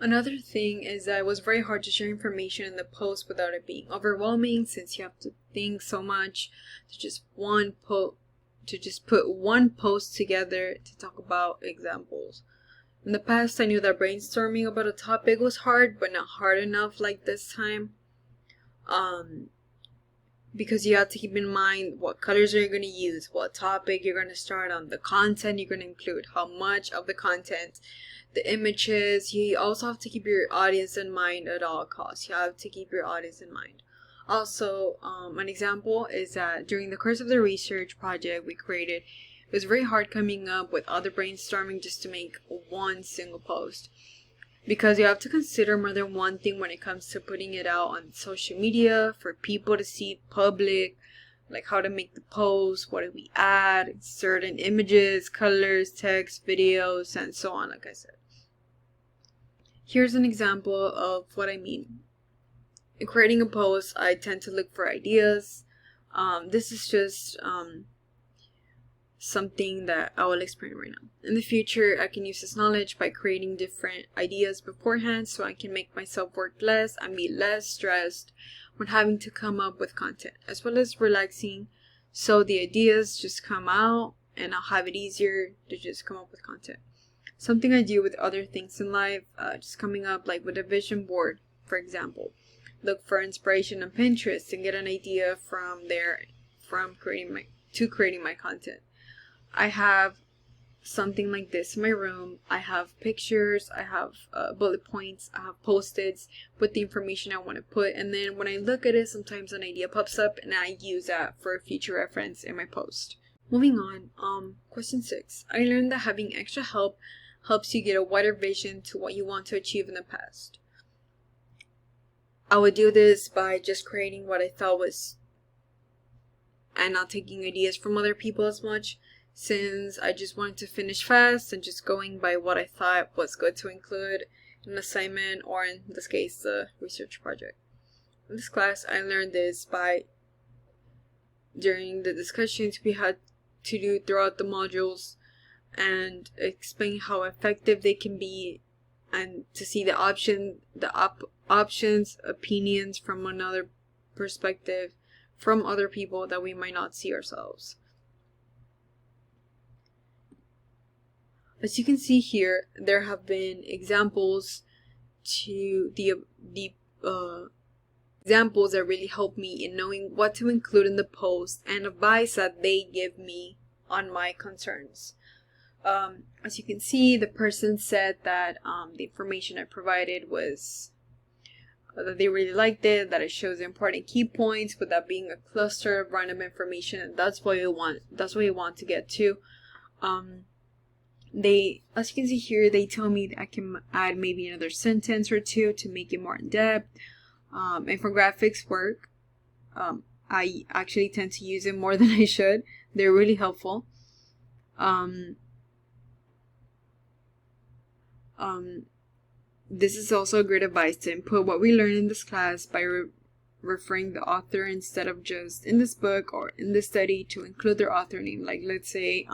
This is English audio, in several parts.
Another thing is that it was very hard to share information in the post without it being overwhelming, since you have to think so much to just put one post together to talk about examples. In the past, I knew that brainstorming about a topic was hard, but not hard enough like this time. Because you have to keep in mind what colors are you going to use, what topic you're going to start on, the content you're going to include, how much of the content, the images. You also have to keep your audience in mind at all costs. You have to keep your audience in mind. Also, an example is that during the course of the research project we created, it was very hard coming up with other brainstorming just to make one single post, because you have to consider more than one thing when it comes to putting it out on social media for people to see public, like how to make the post, what do we add, certain images, colors, text, videos, and so on, like I said. Here's an example of what I mean. In creating a post, I tend to look for ideas. This is just something that I will explain right now. In the future, I can use this knowledge by creating different ideas beforehand, so I can make myself work less and be less stressed when having to come up with content, as well as relaxing, so the ideas just come out and I'll have it easier to just come up with content. Something I do with other things in life, just coming up like with a vision board, for example. Look for inspiration on Pinterest and get an idea from there, from creating my content. I have something like this in my room. I have pictures, I have bullet points, I have post-its with the information I want to put, and then when I look at it, sometimes an idea pops up and I use that for future reference in my post. Moving on, question 6. I learned that having extra help helps you get a wider vision to what you want to achieve in the past. I would do this by just creating what I thought was, and not taking ideas from other people as much, since I just wanted to finish fast and just going by what I thought was good to include in an assignment, or in this case, the research project. In this class, I learned this by during the discussions we had to do throughout the modules, and explain how effective they can be, and to see the options, opinions from another perspective, from other people that we might not see ourselves. As you can see here, there have been examples to the examples that really help me in knowing what to include in the post, and advice that they give me on my concerns. As you can see, the person said that the information I provided was that they really liked it, that it shows important key points without being a cluster of random information, and that's what you want to get to. As you can see here, they tell me that I can add maybe another sentence or two to make it more in depth. And for graphics work, I actually tend to use it more than I should. They're really helpful. This is also a great advice to input what we learn in this class by referring the author instead of just in this book or in this study, to include their author name. Like, let's say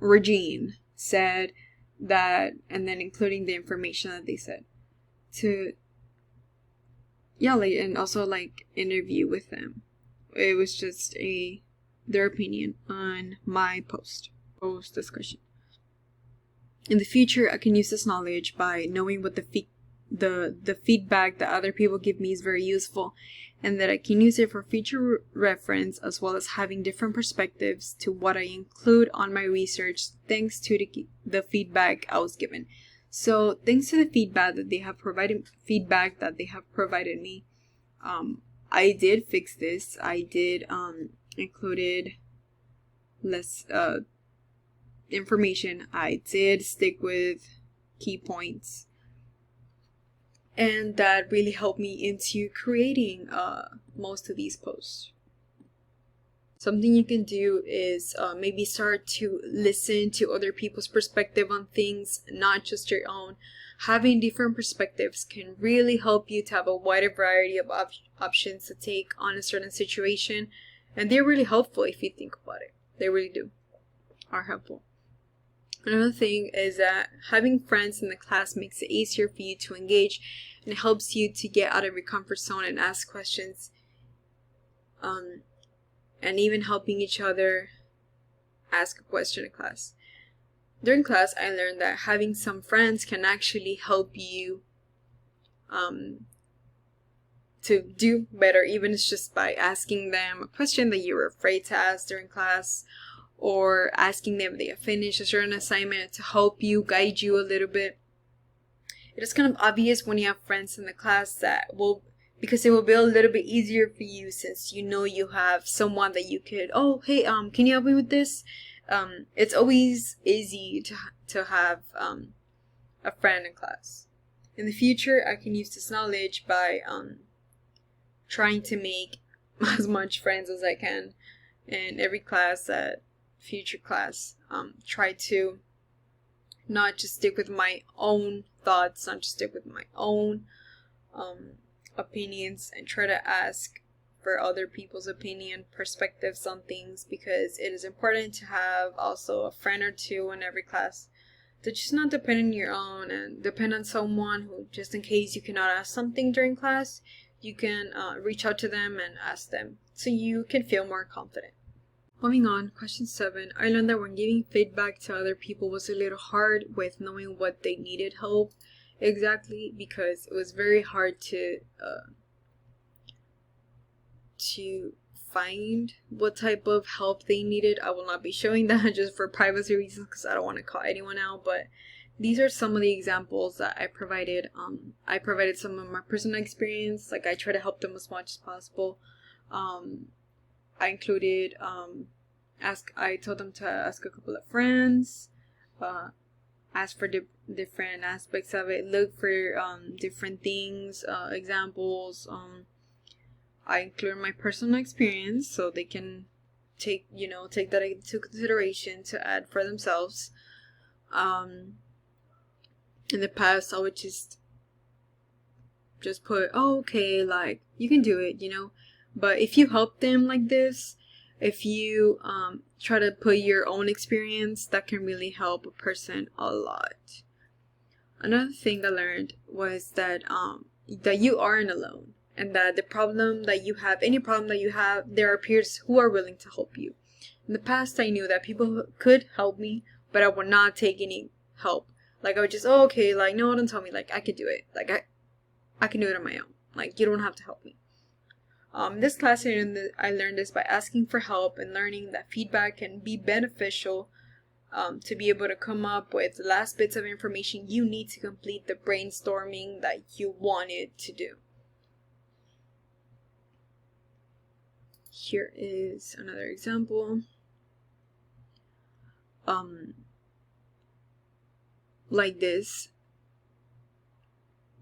Regine said that, and then including the information that they said, and also like interview with them. It was just their opinion on my post discussion. In the future, I can use this knowledge by knowing what the feedback that other people give me is very useful, and that I can use it for future reference, as well as having different perspectives to what I include on my research, thanks to the feedback I was given. So thanks to the feedback that they have provided me, I did fix this. I did included less information. I did stick with key points, and that really helped me into creating most of these posts. Something you can do is maybe start to listen to other people's perspective on things, not just your own. Having different perspectives can really help you to have a wider variety of options to take on a certain situation, and they're really helpful if you think about it. They really are helpful. Another thing is that having friends in the class makes it easier for you to engage, and it helps you to get out of your comfort zone and ask questions, and even helping each other ask a question in class. During class, I learned that having some friends can actually help you to do better, even if it's just by asking them a question that you were afraid to ask during class, or asking them if they have finished a certain assignment to help you, guide you a little bit. It is kind of obvious when you have friends in the class because it will be a little bit easier for you, since you know you have someone that you could, oh, hey, can you help me with this? It's always easy to have a friend in class. In the future, I can use this knowledge by trying to make as much friends as I can in every class at future class. Try to not just stick with my own thoughts, not just stick with my own opinions, and try to ask for other people's opinion, perspectives on things, because it is important to have also a friend or two in every class to just not depend on your own, and depend on someone who, just in case you cannot ask something during class, you can reach out to them and ask them, so you can feel more confident. Moving on, question 7. I learned that when giving feedback to other people was a little hard with knowing what they needed help exactly, because it was very hard to find what type of help they needed. I will not be showing that just for privacy reasons, because I don't want to call anyone out, but these are some of the examples that I provided. I provided some of my personal experience, like I try to help them as much as possible. I included I told them to ask a couple of friends, ask for different aspects of it, look for different things, examples. I include my personal experience so they can take that into consideration to add for themselves. In the past, I would just put, oh, okay, like, you can do it, but if you help them like this, if you try to put your own experience, that can really help a person a lot. Another thing I learned was that you aren't alone, and that the problem that you have, any problem that you have, there are peers who are willing to help you. In the past, I knew that people could help me, but I would not take any help. Like, I would just, oh, okay, like, no, don't tell me, like, I could do it. Like, I can do it on my own. Like, you don't have to help me. This class, I learned this by asking for help and learning that feedback can be beneficial to be able to come up with the last bits of information you need to complete the brainstorming that you wanted to do. Here is another example. Like this.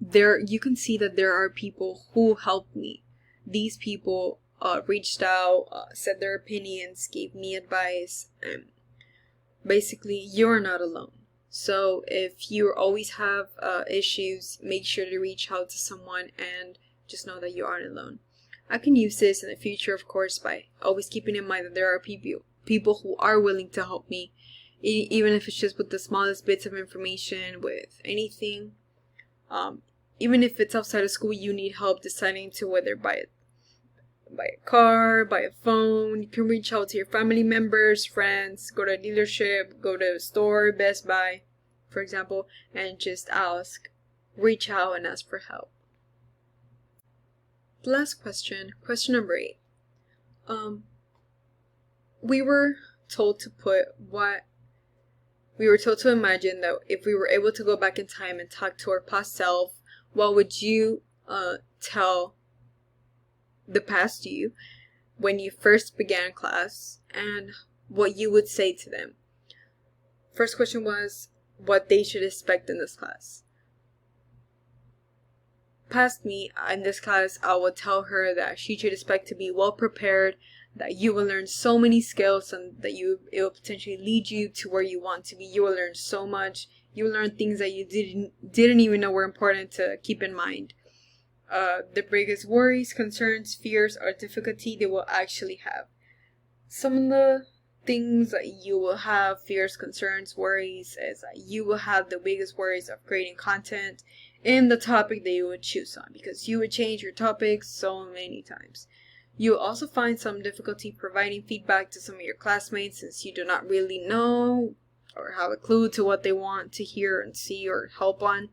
You can see that there are people who helped me. These people reached out, said their opinions, gave me advice, and basically, you're not alone. So if you always have issues, make sure to reach out to someone and just know that you aren't alone. I can use this in the future, of course, by always keeping in mind that there are people who are willing to help me, even if it's just with the smallest bits of information, with anything. Even if it's outside of school, you need help deciding to whether buy a car, buy a phone. You can reach out to your family members, friends, go to a dealership, go to a store, Best Buy, for example, and just reach out and ask for help. The last question number 8. We were told to imagine that if we were able to go back in time and talk to our past self, what would you tell the past you when you first began class, and what you would say to them. First question was what they should expect in this class. Past me, in this class, I would tell her that she should expect to be well prepared, that you will learn so many skills, and that it will potentially lead you to where you want to be. You will learn so much. You will learn things that you didn't even know were important to keep in mind. The biggest worries, concerns, fears, or difficulty they will actually have. Some of the things that you will have, fears, concerns, worries, is that you will have the biggest worries of creating content in the topic that you would choose on, because you would change your topics so many times. You will also find some difficulty providing feedback to some of your classmates, since you do not really know or have a clue to what they want to hear and see or help on.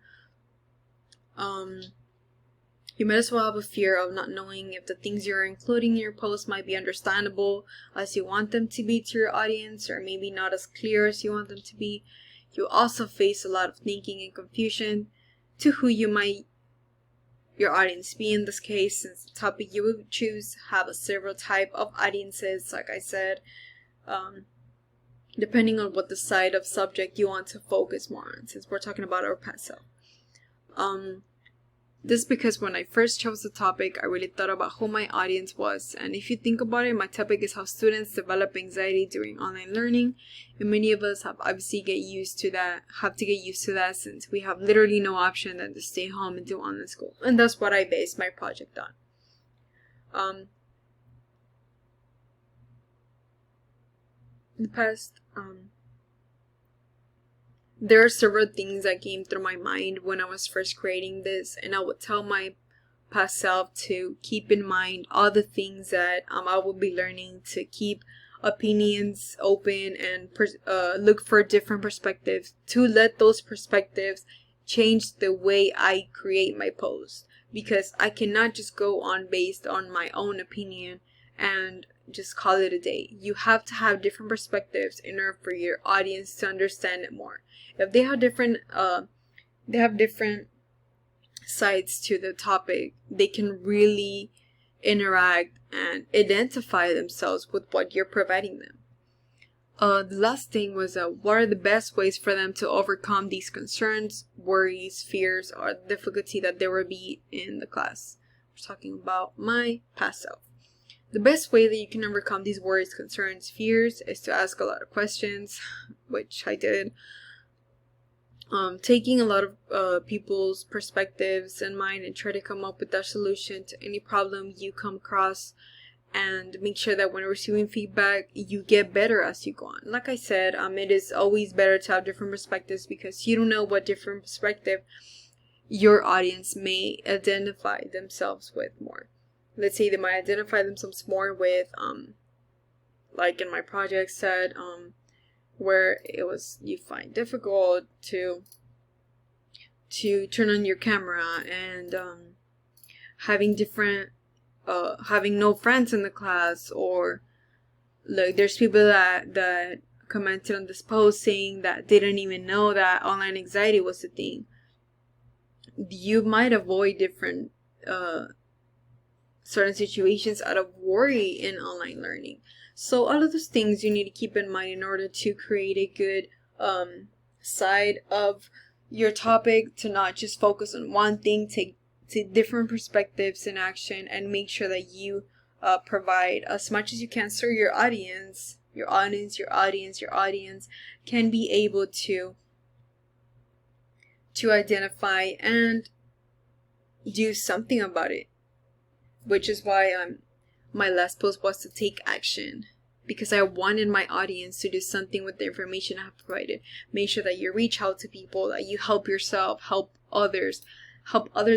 You might as well have a fear of not knowing if the things you're including in your post might be understandable as you want them to be to your audience, or maybe not as clear as you want them to be. You also face a lot of thinking and confusion to who your audience be in this case, since the topic you would choose have a several type of audiences, like I said, depending on what the side of subject you want to focus more on, since we're talking about our past self. This is because when I first chose the topic, I really thought about who my audience was. And if you think about it, my topic is how students develop anxiety during online learning. And many of us have to get used to that since we have literally no option than to stay home and do online school. And that's what I based my project on. In the past, there are several things that came through my mind when I was first creating this, and I would tell my past self to keep in mind all the things that I will be learning, to keep opinions open and look for different perspectives, to let those perspectives change the way I create my post, because I cannot just go on based on my own opinion and just call it a day. You have to have different perspectives in order for your audience to understand it more. If they have different sides to the topic, they can really interact and identify themselves with what you're providing them. The last thing was what are the best ways for them to overcome these concerns, worries, fears, or difficulty that there will be in the class. We're talking about my past self. The best way that you can overcome these worries, concerns, fears is to ask a lot of questions, which I did. Taking a lot of people's perspectives in mind and try to come up with that solution to any problem you come across, and make sure that when receiving feedback, you get better as you go on. Like I said, it is always better to have different perspectives, because you don't know what different perspective your audience may identify themselves with more. Let's say they might identify themselves more with, like in my project said, where it was you find difficult to turn on your camera, and having no friends in the class, or like there's people that commented on this post saying that they didn't even know that online anxiety was a thing. You might avoid different certain situations out of worry in online learning. So all of those things you need to keep in mind in order to create a good side of your topic, to not just focus on one thing, take different perspectives in action, and make sure that you provide as much as you can so your audience can be able to identify and do something about it. Which is why my last post was to take action, because I wanted my audience to do something with the information I have provided. Make sure that you reach out to people, that you help yourself, help others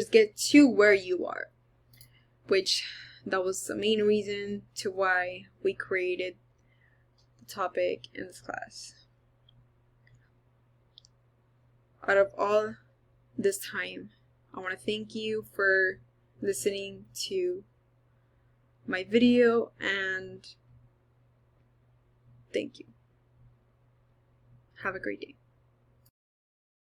get to where you are. Which that was the main reason to why we created the topic in this class. Out of all this time, I want to thank you for listening to my video, and thank you. Have a great day.